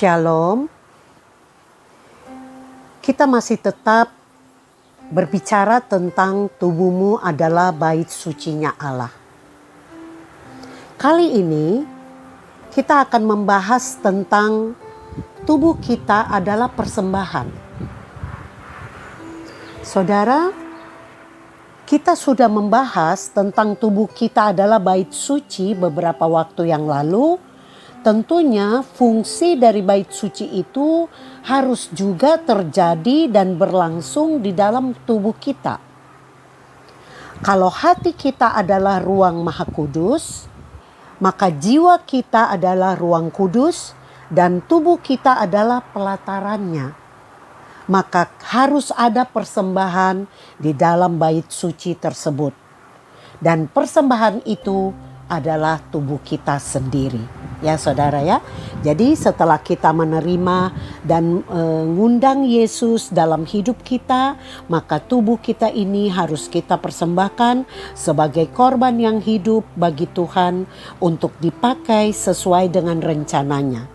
Shalom. Kita masih tetap berbicara tentang tubuhmu adalah bait sucinya Allah. Kali ini kita akan membahas tentang tubuh kita adalah persembahan. Saudara, kita sudah membahas tentang tubuh kita adalah bait suci beberapa waktu yang lalu. Tentunya fungsi dari bait suci itu harus juga terjadi dan berlangsung di dalam tubuh kita. Kalau hati kita adalah ruang Maha Kudus, maka jiwa kita adalah ruang kudus dan tubuh kita adalah pelatarannya. Maka harus ada persembahan di dalam bait suci tersebut. Dan persembahan itu adalah tubuh kita sendiri. Ya saudara ya. Jadi setelah kita menerima dan mengundang Yesus dalam hidup kita, maka tubuh kita ini harus kita persembahkan sebagai korban yang hidup bagi Tuhan untuk dipakai sesuai dengan rencananya.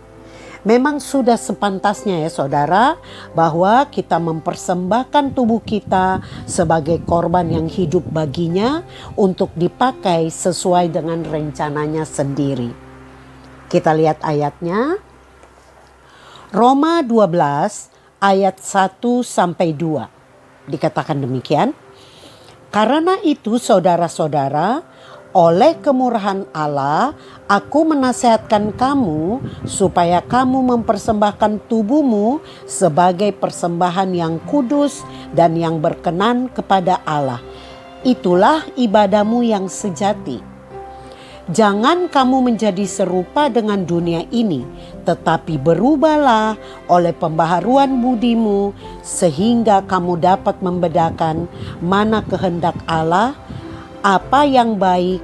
Memang sudah sepantasnya ya saudara bahwa kita mempersembahkan tubuh kita sebagai korban yang hidup baginya untuk dipakai sesuai dengan rencananya sendiri. Kita lihat ayatnya. Roma 12 ayat 1-2 dikatakan demikian. Karena itu saudara-saudara, oleh kemurahan Allah, aku menasihatkan kamu supaya kamu mempersembahkan tubuhmu sebagai persembahan yang kudus dan yang berkenan kepada Allah. Itulah ibadahmu yang sejati. Jangan kamu menjadi serupa dengan dunia ini, tetapi berubahlah oleh pembaharuan budimu sehingga kamu dapat membedakan mana kehendak Allah, apa yang baik,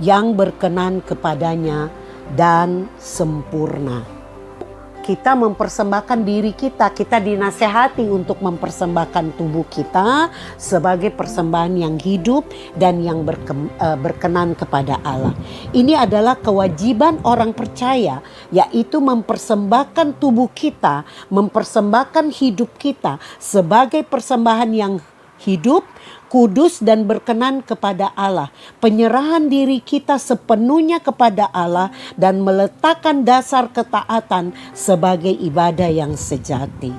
yang berkenan kepadanya dan sempurna. Kita mempersembahkan diri kita dinasehati untuk mempersembahkan tubuh kita sebagai persembahan yang hidup dan yang berkenan kepada Allah. Ini adalah kewajiban orang percaya, yaitu mempersembahkan tubuh kita, mempersembahkan hidup kita sebagai persembahan yang hidup, kudus dan berkenan kepada Allah. Penyerahan diri kita sepenuhnya kepada Allah dan meletakkan dasar ketaatan sebagai ibadah yang sejati.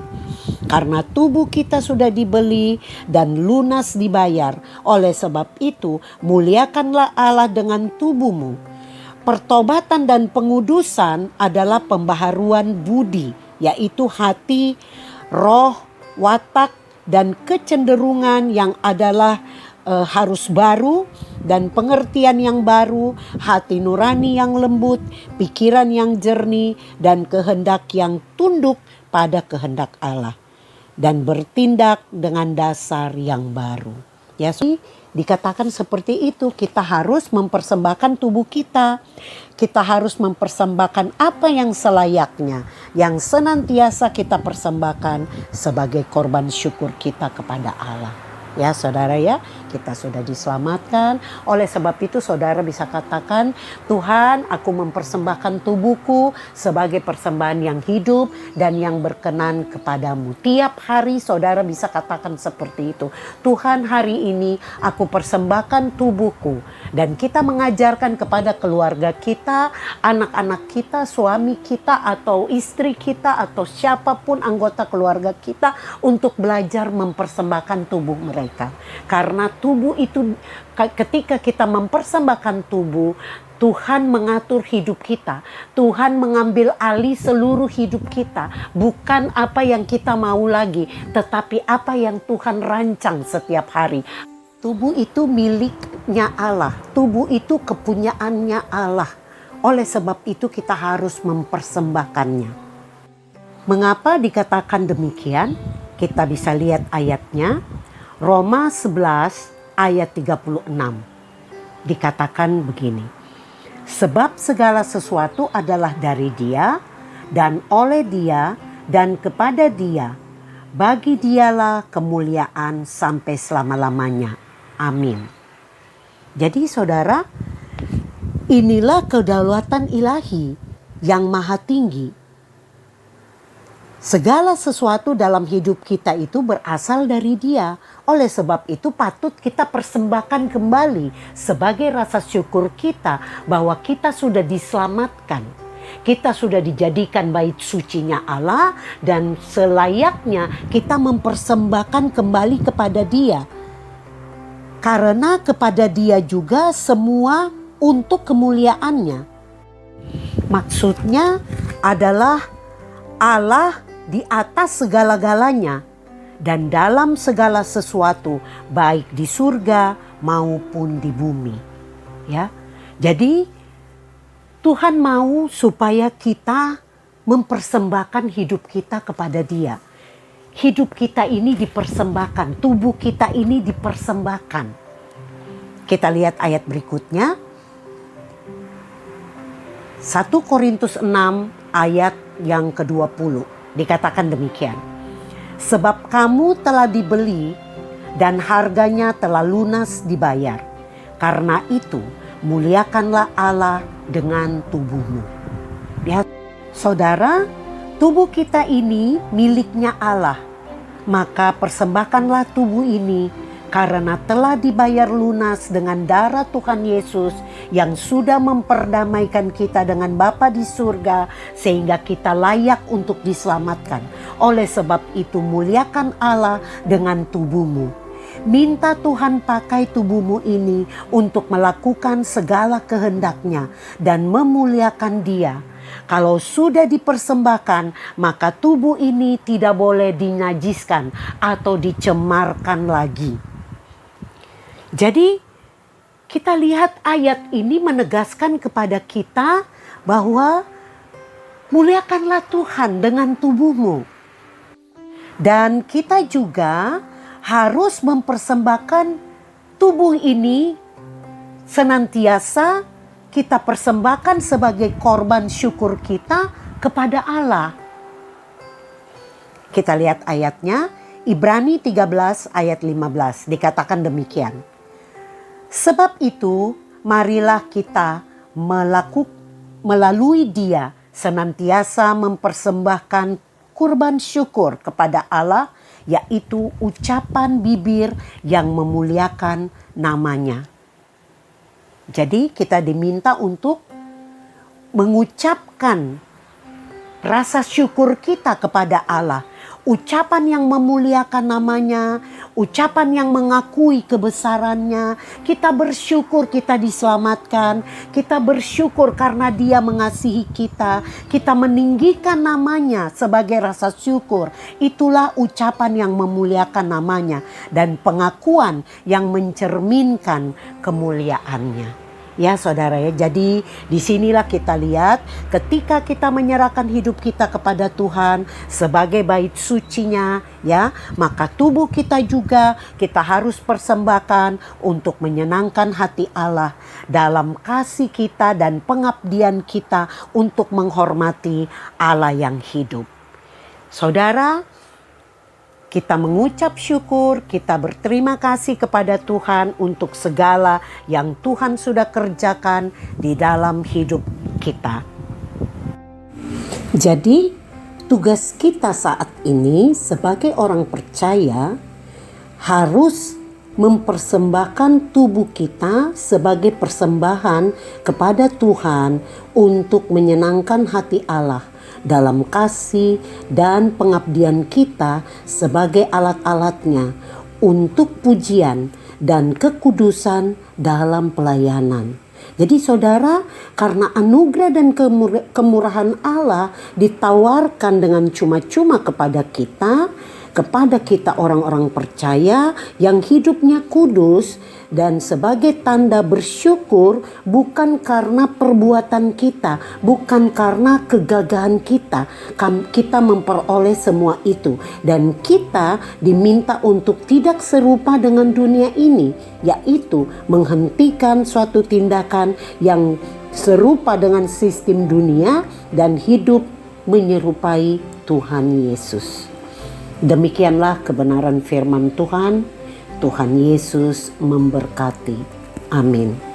Karena tubuh kita sudah dibeli dan lunas dibayar. Oleh sebab itu, muliakanlah Allah dengan tubuhmu. Pertobatan dan pengudusan adalah pembaharuan budi, yaitu hati, roh, watak, dan kecenderungan yang adalah harus baru dan pengertian yang baru, hati nurani yang lembut, pikiran yang jernih dan kehendak yang tunduk pada kehendak Allah dan bertindak dengan dasar yang baru. Ya, dikatakan seperti itu, kita harus mempersembahkan tubuh kita. Kita harus mempersembahkan apa yang selayaknya, yang senantiasa kita persembahkan sebagai korban syukur kita kepada Allah. Ya saudara ya, kita sudah diselamatkan. Oleh sebab itu saudara bisa katakan, Tuhan, aku mempersembahkan tubuhku sebagai persembahan yang hidup dan yang berkenan kepadamu. Tiap hari saudara bisa katakan seperti itu. Tuhan, hari ini aku persembahkan tubuhku. Dan kita mengajarkan kepada keluarga kita, anak-anak kita, suami kita atau istri kita atau siapapun anggota keluarga kita untuk belajar mempersembahkan tubuh mereka. Karena tubuh itu, ketika kita mempersembahkan tubuh, Tuhan mengatur hidup kita. Tuhan mengambil alih seluruh hidup kita. Bukan apa yang kita mau lagi, tetapi apa yang Tuhan rancang setiap hari. Tubuh itu miliknya Allah. Tubuh itu kepunyaannya Allah. Oleh sebab itu kita harus mempersembahkannya. Mengapa dikatakan demikian? Kita bisa lihat ayatnya. Roma 11 ayat 36. Dikatakan begini. Sebab segala sesuatu adalah dari Dia dan oleh Dia dan kepada Dia. Bagi Dialah kemuliaan sampai selama-lamanya. Amin. Jadi saudara, inilah kedaulatan ilahi yang maha tinggi. Segala sesuatu dalam hidup kita itu berasal dari Dia. Oleh sebab itu patut kita persembahkan kembali sebagai rasa syukur kita bahwa kita sudah diselamatkan. Kita sudah dijadikan bait sucinya Allah dan selayaknya kita mempersembahkan kembali kepada Dia. Karena kepada Dia juga semua untuk kemuliaannya. Maksudnya adalah Allah di atas segala-galanya dan dalam segala sesuatu, baik di surga maupun di bumi. Ya. Jadi Tuhan mau supaya kita mempersembahkan hidup kita kepada Dia. Hidup kita ini dipersembahkan, tubuh kita ini dipersembahkan. Kita lihat ayat berikutnya. 1 Korintus 6 ayat yang ke-20. Dikatakan demikian. Sebab kamu telah dibeli dan harganya telah lunas dibayar. Karena itu muliakanlah Allah dengan tubuhmu. Lihat saudara, tubuh kita ini miliknya Allah. Maka persembahkanlah tubuh ini karena telah dibayar lunas dengan darah Tuhan Yesus yang sudah memperdamaikan kita dengan Bapa di surga sehingga kita layak untuk diselamatkan. Oleh sebab itu muliakan Allah dengan tubuhmu. Minta Tuhan pakai tubuhmu ini untuk melakukan segala kehendaknya dan memuliakan Dia. Kalau sudah dipersembahkan, maka tubuh ini tidak boleh dinajiskan atau dicemarkan lagi. Jadi kita lihat ayat ini menegaskan kepada kita bahwa muliakanlah Tuhan dengan tubuhmu. Dan kita juga harus mempersembahkan tubuh ini senantiasa kita persembahkan sebagai korban syukur kita kepada Allah. Kita lihat ayatnya, Ibrani 13 ayat 15, dikatakan demikian. Sebab itu, marilah kita melalui Dia senantiasa mempersembahkan kurban syukur kepada Allah, yaitu ucapan bibir yang memuliakan namanya. Jadi kita diminta untuk mengucapkan rasa syukur kita kepada Allah. Ucapan yang memuliakan namanya, ucapan yang mengakui kebesarannya. Kita bersyukur kita diselamatkan, kita bersyukur karena Dia mengasihi kita. Kita meninggikan namanya sebagai rasa syukur. Itulah ucapan yang memuliakan namanya dan pengakuan yang mencerminkan kemuliaannya. Ya saudara ya, jadi disinilah kita lihat ketika kita menyerahkan hidup kita kepada Tuhan sebagai bait sucinya, ya, maka tubuh kita juga kita harus persembahkan untuk menyenangkan hati Allah dalam kasih kita dan pengabdian kita untuk menghormati Allah yang hidup. Saudara, kita mengucap syukur, kita berterima kasih kepada Tuhan untuk segala yang Tuhan sudah kerjakan di dalam hidup kita. Jadi, tugas kita saat ini sebagai orang percaya harus mempersembahkan tubuh kita sebagai persembahan kepada Tuhan untuk menyenangkan hati Allah dalam kasih dan pengabdian kita sebagai alat-alatnya untuk pujian dan kekudusan dalam pelayanan. Jadi saudara, karena anugerah dan kemurahan Allah ditawarkan dengan cuma-cuma kepada kita orang-orang percaya yang hidupnya kudus, dan sebagai tanda bersyukur bukan karena perbuatan kita, bukan karena kegagahan kita memperoleh semua itu. Dan kita diminta untuk tidak serupa dengan dunia ini, yaitu menghentikan suatu tindakan yang serupa dengan sistem dunia dan hidup menyerupai Tuhan Yesus. Demikianlah kebenaran firman Tuhan. Tuhan Yesus memberkati. Amin.